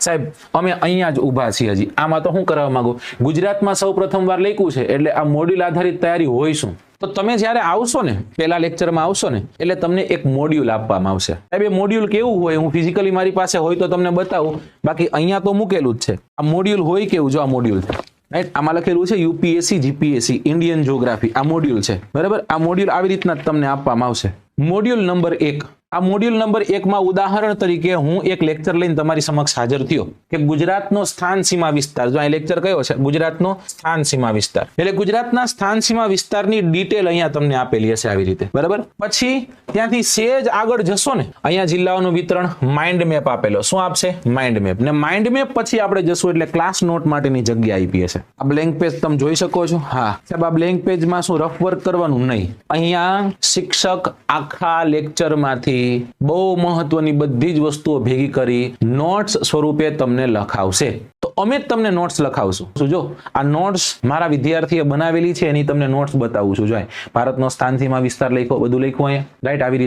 સાહેબ અમે અહીંયા જ ઊભા છીએ હજી આમાં તો હું કરવા માંગુ ગુજરાતમાં સૌ પ્રથમ વાર લખ્યું છે એટલે આ મોડ્યુલ આધારિત તૈયારી હોય શું તો તમે જ્યારે આવશો ને પહેલા લેક્ચરમાં આવશો ને એટલે તમને એક મોડ્યુલ આપવામાં આવશે સાહેબ એ મોડ્યુલ કેવું હોય હું ફિઝિકલી મારી પાસે હોય તો તમને બતાવું બાકી અહીંયા તો મૂકેલું જ છે આ મોડ્યુલ હોય કેવું જો આ મોડ્યુલ રાઈટ આમાં લખેલું છે યુપીએસસી જીપીએસસી ઇન્ડિયન જ્યોગ્રાફી આ મોડ્યુલ છે બરાબર આ મોડ્યુલ આવી રીતના તમને આપવામાં આવશે મોડ્યુલ નંબર 1 આ મોડ્યુલ નંબર 1 માં ઉદાહરણ તરીકે હું એક લેક્ચર લઈને તમારી સમક્ષ હાજર થયો કે ગુજરાતનો સ્થાન સીમા વિસ્તાર જો આ લેક્ચર કયો છે ગુજરાતનો સ્થાન સીમા વિસ્તાર એટલે ગુજરાતના સ્થાન સીમા વિસ્તારની ડિટેલ અહીંયા તમને આપેલી હશે આવી રીતે બરાબર પછી ત્યાંથી સેજ આગળ જશો ને અહીંયા જિલ્લાઓનું વિતરણ માઇન્ડ મેપ આપેલો શું આપશે માઇન્ડ મેપ ને માઇન્ડ મેપ પછી આપણે જશું એટલે ક્લાસ નોટ માટેની જગ્યા આપી હશે આ બ્લેન્ક પેજ તમે જોઈ શકો છો હા સાહેબ આ બ્લેન્ક પેજમાં શું રફ વર્ક કરવાનું નહીં અહીંયા શિક્ષક આખા લેક્ચરમાંથી બહુ મહત્વની બધી જ વસ્તુઓ ભેગી કરી નોટ્સ સ્વરૂપે તમને લખાવશે તો અમે જ તમને નોટ્સ લખાવશું જો આ નોટ્સ મારા વિદ્યાર્થીએ બનાવેલી છે એની તમને નોટ્સ બતાવું છું જો ભારતનો સ્થાન સીમા વિસ્તાર લખ્યો બધું લખ્યું અહીંયા રાઈટ આવી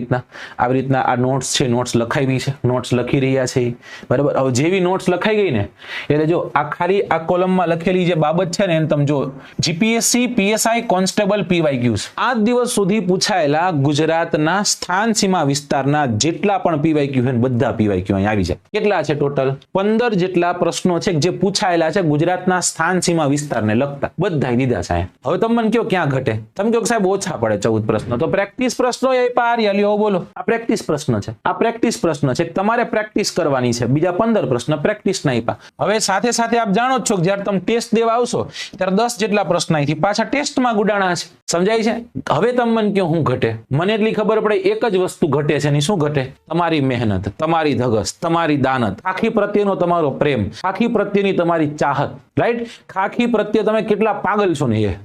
રીતના આ નોટ્સ છે નોટ્સ લખાવી છે નોટ્સ લખી રહ્યા છે બરાબર હવે જેવી નોટ્સ લખાઈ ગઈ ને એટલે જો આ ખાલી આ કોલમમાં લખેલી જે બાબત છે ને એને તમે જો જીપીએસસી પીએસઆઈ કોન્સ્ટેબલ પીવાયક્યુઝ આ દિવસ સુધી પૂછાયેલા ગુજરાતના સ્થાન સીમા વિસ્તારના જેટલા પણ પીવાયક્યુ છે બધા પીવાયક્યુ અહીં આવી જાય કેટલા છે ટોટલ 15 જેટલા પ્રશ્નો છે જે પૂછાયેલા છે ગુજરાતના સ્થાન સીમા વિસ્તારને લગતા બધાય દીધા છે હવે તમે મને કહો ક્યાં ઘટે તમે કહો સાહેબ ઓછા પડે 14 પ્રશ્નો તો પ્રેક્ટિસ પ્રશ્નો એ પાર યાલીઓ બોલો આ પ્રેક્ટિસ પ્રશ્ન છે આ પ્રેક્ટિસ પ્રશ્ન છે તમારે પ્રેક્ટિસ કરવાની છે બીજા 15 પ્રશ્ન પ્રેક્ટિસ ના આપ્યા હવે સાથે સાથે આપ જાણો છો કે જ્યારે તમે ટેસ્ટ દેવા આવશો ત્યારે 10 જેટલા પ્રશ્ન અહીંથી પાછા ટેસ્ટમાં ગુડાણા છે સમજાય છે હવે તમે મને કહો હું ઘટે મને એટલી ખબર પડે એક જ વસ્તુ ઘટે છે ની શું ઘટે તમારી મહેનત તમારી ધગસ તમારી દાનત ખાખી પ્રત્યેનો તમારો પ્રેમ ખાખી પ્રત્યેની તમારી ચાહત રાઈટ ખાખી પ્રત્યે તમે કેટલા પાગલ છો ને